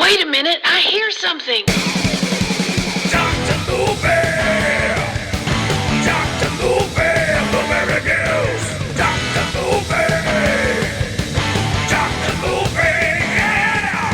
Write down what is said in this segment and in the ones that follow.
Wait a minute, I hear something. Dr. Movie! Dr. Movie! Blueberry News! Dr. Movie! Dr. Movie! Yeah!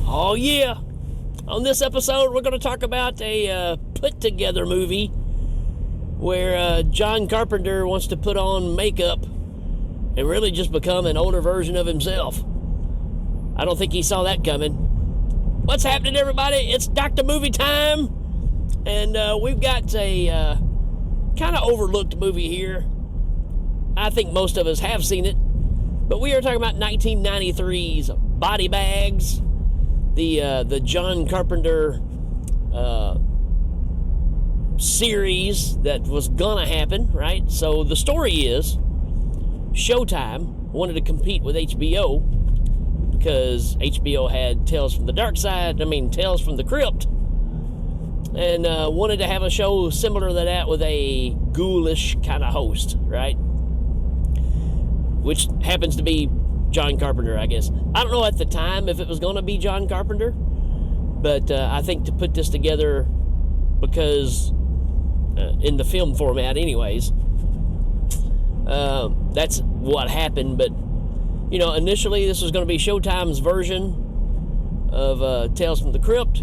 Oh yeah! On this episode, we're going to talk about a put-together movie where John Carpenter wants to put on makeup and really just become an older version of himself. I don't think he saw that coming. What's happening, everybody? It's Dr. Movie time, and we've got a kind of overlooked movie here. I think most of us have seen it, but we are talking about 1993's Body Bags, the John Carpenter series that was gonna happen, right? So the story is Showtime wanted to compete with HBO because HBO had Tales from the Darkseid, Tales from the Crypt, and wanted to have a show similar to that with a ghoulish kind of host, right? Which happens to be John Carpenter, I guess. I don't know at the time if it was gonna be John Carpenter, but I think to put this together, because in the film format anyways, that's what happened. But initially this was going to be Showtime's version of Tales from the Crypt,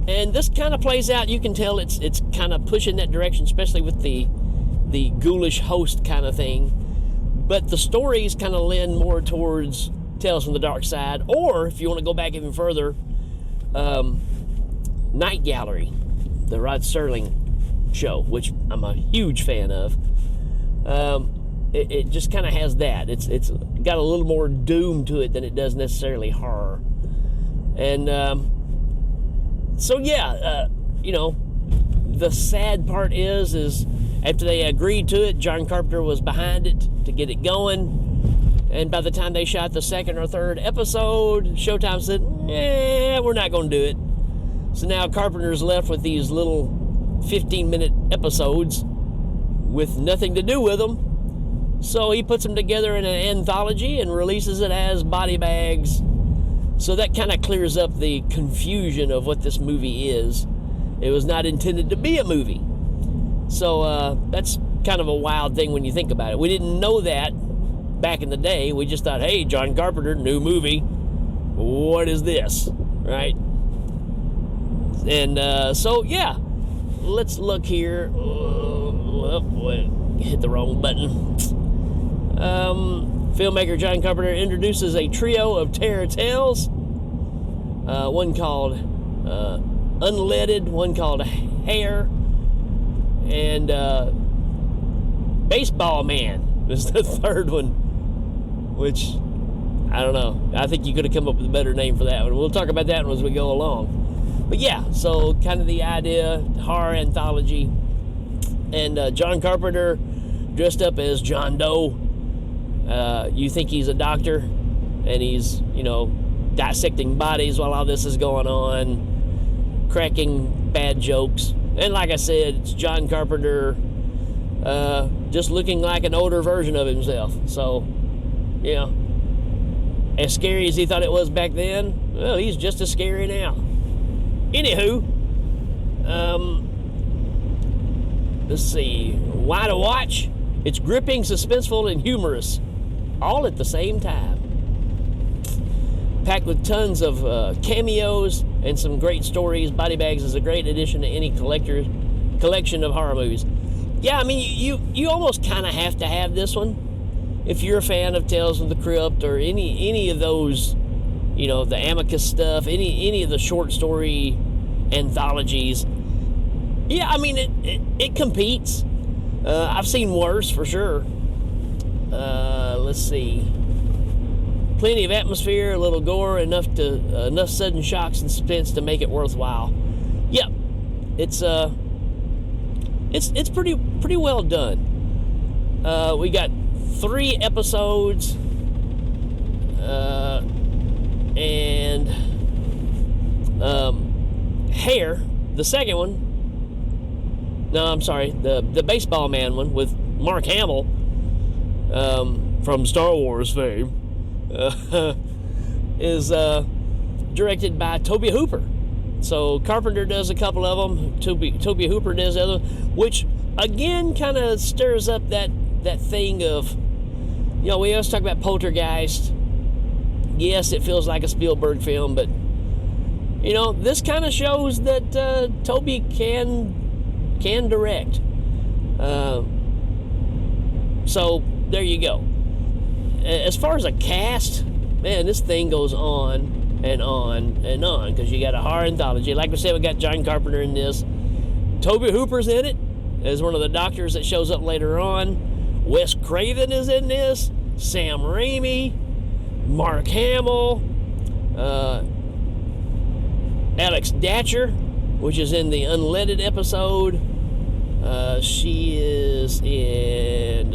and this kind of plays out. You can tell it's kind of pushing that direction, especially with the ghoulish host kind of thing. But the stories kind of lend more towards Tales from the Darkseid, or if you want to go back even further, Night Gallery, the Rod Serling show, which I'm a huge fan of. It just kind of has that. It's got a little more doom to it than it does necessarily horror. And so yeah, the sad part is after they agreed to it, John Carpenter was behind it to get it going. And by the time they shot the second or third episode, Showtime said, we're not going to do it. So now Carpenter's left with these little 15-minute episodes with nothing to do with them. So he puts them together in an anthology and releases it as Body Bags. So that kind of clears up the confusion of what this movie is. It was not intended to be a movie. So that's kind of a wild thing when you think about it. We didn't know that back in the day. We just thought, hey, John Carpenter, new movie. What is this? Right? And so, yeah. Let's look here. Hit the wrong button. Filmmaker John Carpenter introduces a trio of terror tales. One called Unleaded, one called Hair, and Baseball Man was the third one, which, I don't know. I think you could have come up with a better name for that one. We'll talk about that one as we go along. But yeah, so kind of the idea, horror anthology, and John Carpenter dressed up as John Doe. You think he's a doctor, and he's, dissecting bodies while all this is going on, cracking bad jokes. And like I said, it's John Carpenter just looking like an older version of himself. So, as scary as he thought it was back then, well, he's just as scary now. Anywho, let's see. Why to watch? It's gripping, suspenseful, and humorous, all at the same time. Packed with tons of cameos and some great stories, Body Bags is a great addition to any collection of horror movies. Yeah, you almost kind of have to have this one if you're a fan of Tales from the Crypt or any of those, the Amicus stuff, any of the short story anthologies. Yeah, it competes. I've seen worse for sure. Let's see. Plenty of atmosphere, a little gore, enough sudden shocks and suspense to make it worthwhile. Yep, it's pretty well done. We got 3 episodes, and Hair, the second one. No, I'm sorry, the Baseball Man one with Mark Hamill. from Star Wars fame, is directed by Tobe Hooper. So Carpenter does a couple of them. Tobe Hooper does the other, which again kind of stirs up that thing of, we always talk about Poltergeist. Yes, it feels like a Spielberg film, but this kind of shows that Tobe can direct. So there you go. As far as a cast, man, this thing goes on and on and on, because you got a horror anthology. Like we said, we got John Carpenter in this. Tobe Hooper's in it as one of the doctors that shows up later on. Wes Craven is in this. Sam Raimi, Mark Hamill, Alex Datcher, which is in the Unleaded episode. She is in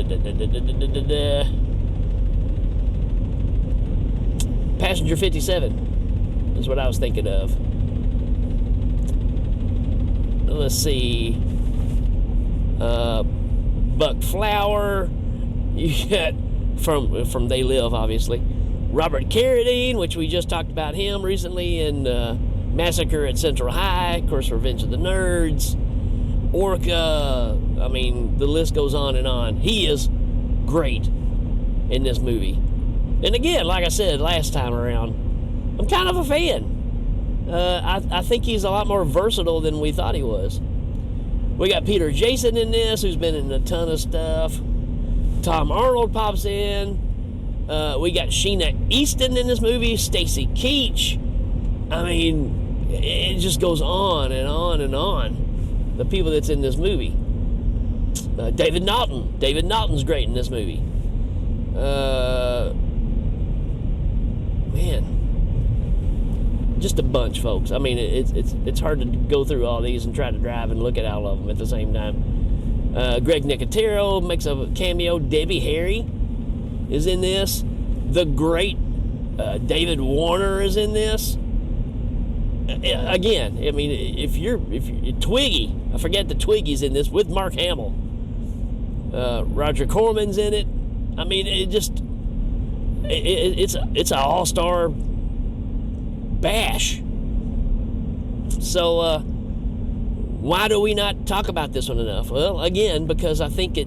Passenger 57 is what I was thinking of. Let's see. Buck Flower. You got from They Live, obviously. Robert Carradine, which we just talked about him recently in Massacre at Central High. Of course, Revenge of the Nerds. Orca. I mean, the list goes on and on. He is great in this movie. And again, like I said last time around, I'm kind of a fan. I think he's a lot more versatile than we thought he was. We got Peter Jason in this, who's been in a ton of stuff. Tom Arnold pops in. We got Sheena Easton in this movie. Stacy Keach. I mean, it just goes on and on and on. The people that's in this movie. David Naughton. David Naughton's great in this movie. Man, just a bunch, folks. I mean, it's hard to go through all these and try to drive and look at all of them at the same time. Greg Nicotero makes a cameo. Debbie Harry is in this. The great David Warner is in this. Again, I mean, if you're Twiggy, I forget that Twiggy's in this with Mark Hamill. Roger Corman's in it. I mean, it's an all-star bash. So why do we not talk about this one enough? Well, again, because I think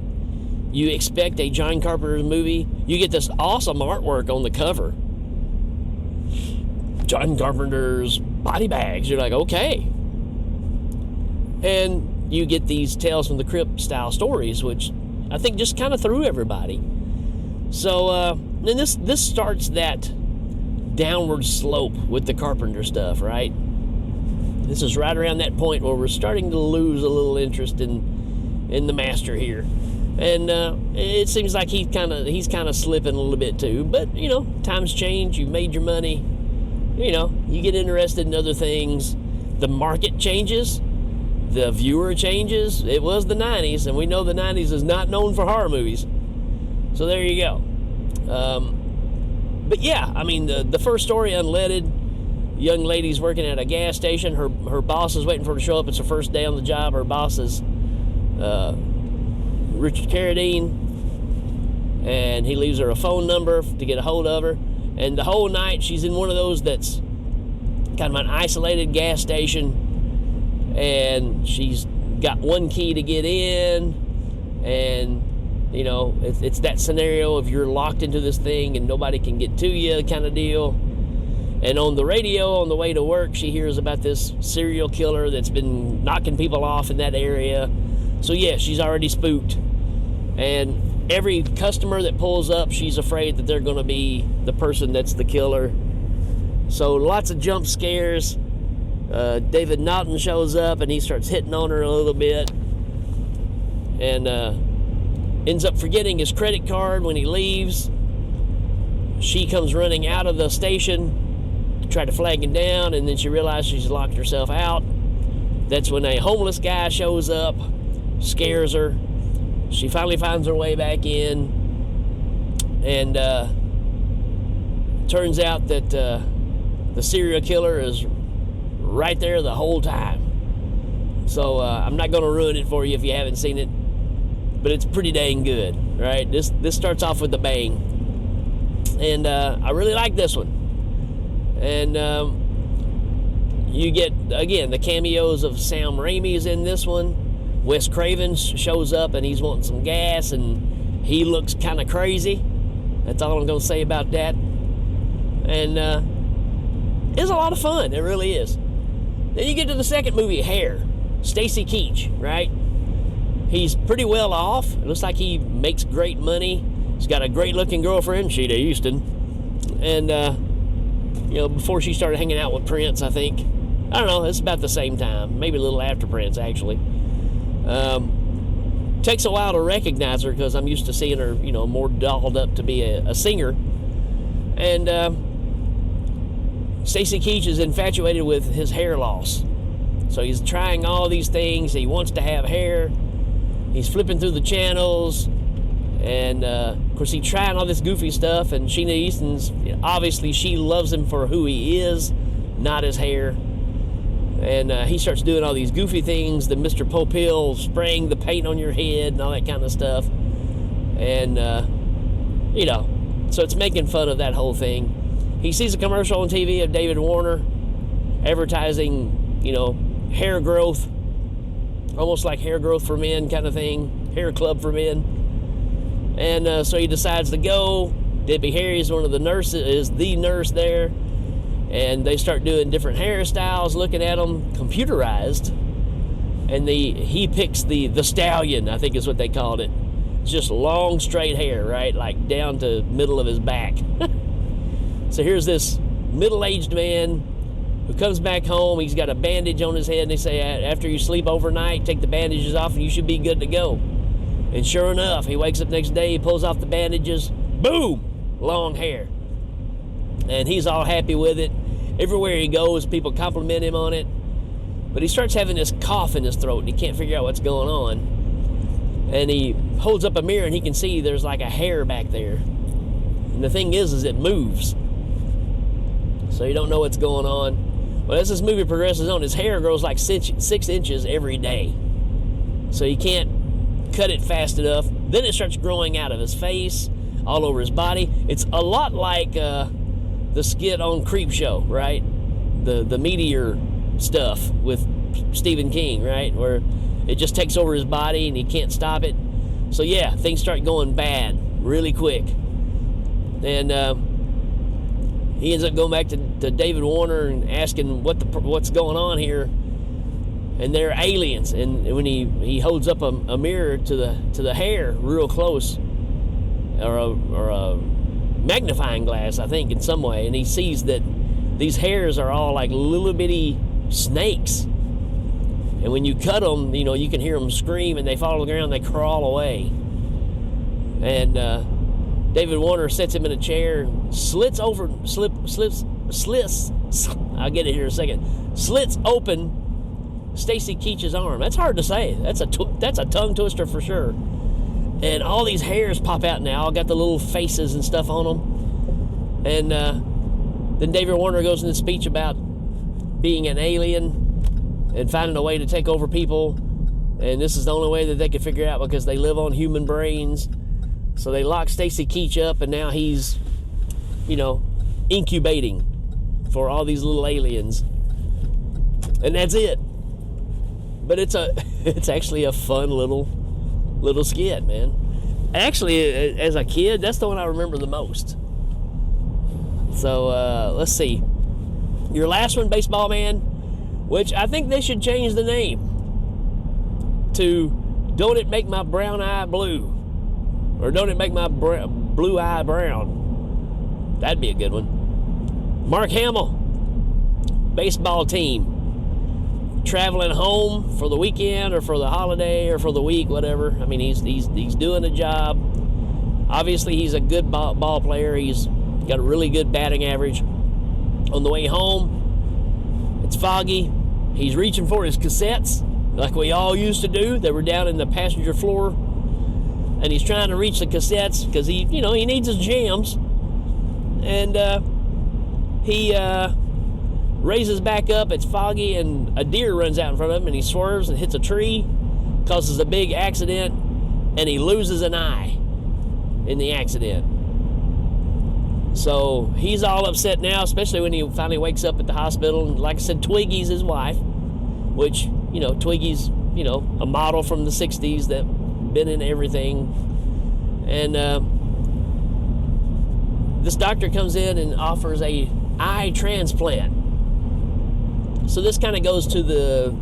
you expect a John Carpenter movie. You get this awesome artwork on the cover. John Carpenter's body bags. You're like, okay. And you get these Tales from the Crypt style stories, which I think just kind of threw everybody. So, then this starts that downward slope with the Carpenter stuff, right? This is right around that point where we're starting to lose a little interest in the master here. And it seems like he's kind of slipping a little bit too. But, times change. You've made your money. You get interested in other things. The market changes. The viewer changes. It was the 90s, and we know the 90s is not known for horror movies. So there you go. But yeah, I mean, the first story, Unleaded, young lady's working at a gas station. Her boss is waiting for her to show up. It's her first day on the job. Her boss is Richard Carradine, and he leaves her a phone number to get a hold of her. And the whole night she's in one of those that's kind of an isolated gas station, and she's got one key to get in, and it's that scenario of you're locked into this thing and nobody can get to you kind of deal. And on the radio on the way to work, she hears about this serial killer that's been knocking people off in that area. So yeah, she's already spooked. And every customer that pulls up, she's afraid that they're going to be the person that's the killer. So lots of jump scares. David Naughton shows up and he starts hitting on her a little bit. And ends up forgetting his credit card when he leaves. She comes running out of the station to try to flag him down, and then she realizes she's locked herself out. That's when a homeless guy shows up, scares her. She finally finds her way back in, and turns out that the serial killer is right there the whole time. So I'm not going to ruin it for you if you haven't seen it. but it's pretty dang good, right? This starts off with a bang, and I really like this one. And you get, again, the cameos of Sam Raimi is in this one. Wes Craven shows up, and he's wanting some gas, and he looks kind of crazy. That's all I'm going to say about that. And it's a lot of fun. It really is. Then you get to the second movie, Hair. Stacy Keach, right? He's pretty well off. It looks like he makes great money. He's got a great-looking girlfriend, Sheena Easton. And, before she started hanging out with Prince, I think. I don't know. It's about the same time. Maybe a little after Prince, actually. Takes a while to recognize her because I'm used to seeing her, more dolled up to be a singer. And Stacy Keach is infatuated with his hair loss. So he's trying all these things. He wants to have hair. He's flipping through the channels. And, of course, he's trying all this goofy stuff. And Sheena Easton's, obviously, she loves him for who he is, not his hair. And he starts doing all these goofy things, the Mr. Popeil spraying the paint on your head and all that kind of stuff. And, so it's making fun of that whole thing. He sees a commercial on TV of David Warner advertising, hair growth, almost like hair growth for men kind of thing, hair club for men. And so he decides to go. Debbie Harry is one of the nurses, is the nurse there. And they start doing different hairstyles, looking at them, computerized. And he picks the stallion, I think is what they called it. It's just long, straight hair, right? Like down to middle of his back. So here's this middle-aged man who comes back home. He's got a bandage on his head, and they say, after you sleep overnight, take the bandages off, and you should be good to go. And sure enough, he wakes up next day, he pulls off the bandages, boom, long hair. And he's all happy with it. Everywhere he goes, people compliment him on it. But he starts having this cough in his throat, and he can't figure out what's going on. And he holds up a mirror, and he can see there's like a hair back there. And the thing is it moves. So you don't know what's going on. Well, as this movie progresses on, his hair grows like 6 inches every day. So you can't cut it fast enough. Then it starts growing out of his face, all over his body. It's a lot like the skit on Creep Show, right? The meteor stuff with Stephen King, right? Where it just takes over his body and he can't stop it. So yeah, things start going bad really quick. And he ends up going back to David Warner and asking what's going on here. And they're aliens. And when he holds up a mirror to the hair real close, or a magnifying glass, I think, in some way, and he sees that these hairs are all like little bitty snakes. And when you cut them, you can hear them scream, and they fall on the ground, they crawl away. And David Warner sets him in a chair, slits open Stacy Keach's arm. That's hard to say. That's a tongue twister for sure. And all these hairs pop out now, got the little faces and stuff on them. And then David Warner goes into a speech about being an alien and finding a way to take over people. And this is the only way that they could figure out because they live on human brains. So they lock Stacy Keach up, and now he's, incubating for all these little aliens. And that's it. But it's actually a fun little skit, man. Actually, as a kid, that's the one I remember the most. So let's see. Your last one, Baseball Man, which I think they should change the name to Don't It Make My Brown Eye Blue, or Don't It Make My Blue Eye Brown. That'd be a good one. Mark Hamill, baseball team, traveling home for the weekend or for the holiday or for the week, whatever. I mean, he's doing a job. Obviously, he's a good ball player. He's got a really good batting average. On the way home, it's foggy. He's reaching for his cassettes like we all used to do. They were down in the passenger floor, and he's trying to reach the cassettes because he needs his jams. And he raises back up. It's foggy, and a deer runs out in front of him, and he swerves and hits a tree, causes a big accident, and he loses an eye in the accident. So he's all upset now, especially when he finally wakes up at the hospital. And like I said, Twiggy's his wife, which, Twiggy's, a model from the 60s that been in everything. And this doctor comes in and offers a eye transplant. So this kind of goes to the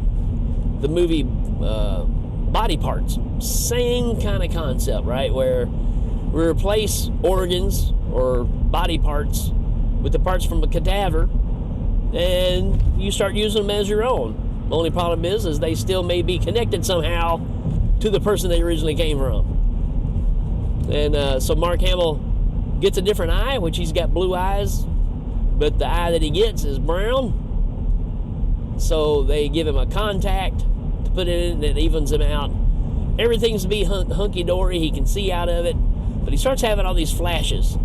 movie Body Parts. Same kind of concept, right? Where we replace organs or body parts with the parts from a cadaver, and you start using them as your own. The only problem is they still may be connected somehow to the person they originally came from. And so Mark Hamill gets a different eye, which he's got blue eyes, but the eye that he gets is brown. So they give him a contact to put it in, and it evens him out. Everything's to be hunky-dory. He can see out of it, but he starts having all these flashes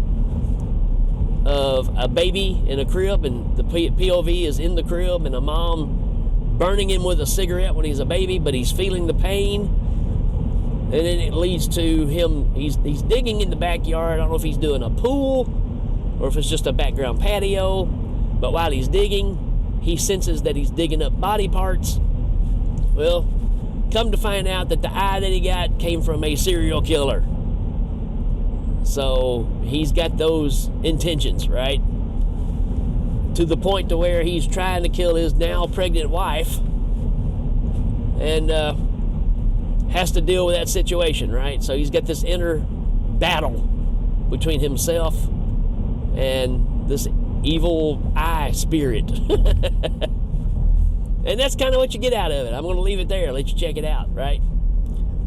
of a baby in a crib, and the POV is in the crib, and a mom burning him with a cigarette when he's a baby, but he's feeling the pain. And then it leads to him, he's digging in the backyard. I don't know if he's doing a pool or if it's just a background patio, but while he's digging, he senses that he's digging up body parts. Well, come to find out that the eye that he got came from a serial killer. So he's got those intentions, right? To the point to where he's trying to kill his now pregnant wife, and has to deal with that situation, right? So he's got this inner battle between himself and this evil eye spirit. And that's kind of what you get out of it. I'm going to leave it there, let you check it out, right?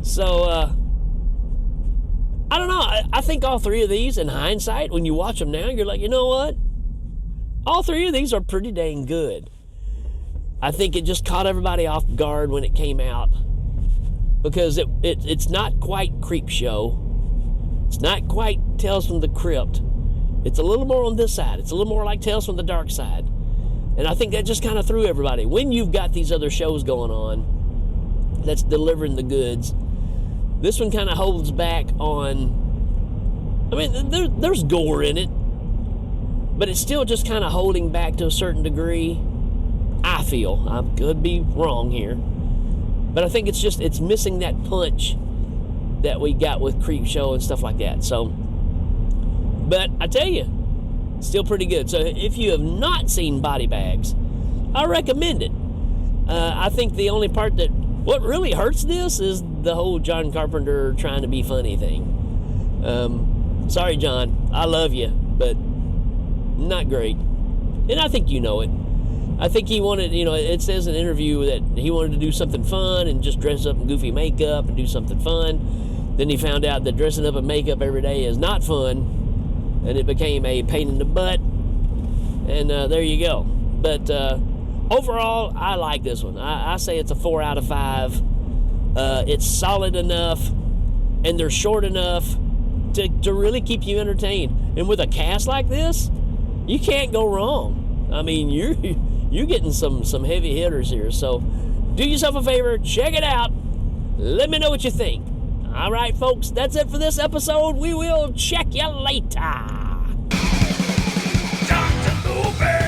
So, I don't know. I think all three of these, in hindsight, when you watch them now, you're like, you know what? All three of these are pretty dang good. I think it just caught everybody off guard when it came out, because it's not quite Creepshow. It's not quite Tales from the Crypt. It's a little more on this side. It's a little more like Tales from the Darkseid. And I think that just kind of threw everybody. When you've got these other shows going on that's delivering the goods, this one kind of holds back on... I mean, there's gore in it, but it's still just kind of holding back to a certain degree. I feel. I could be wrong here. But I think it's missing that punch that we got with Creepshow and stuff like that. So, but I tell you, still pretty good. So if you have not seen Body Bags, I recommend it. I think the only part what really hurts this is the whole John Carpenter trying to be funny thing. Sorry, John, I love you, but not great. And I think you know it. I think he wanted, it says in an interview that he wanted to do something fun and just dress up in goofy makeup and do something fun. Then he found out that dressing up in makeup every day is not fun, and it became a pain in the butt. And there you go. But overall, I like this one. I say it's a 4 out of 5. It's solid enough, and they're short enough to really keep you entertained. And with a cast like this, you can't go wrong. I mean, you're getting some heavy hitters here. So do yourself a favor, check it out. Let me know what you think. All right, folks, that's it for this episode. We will check you later. Dr. Luby!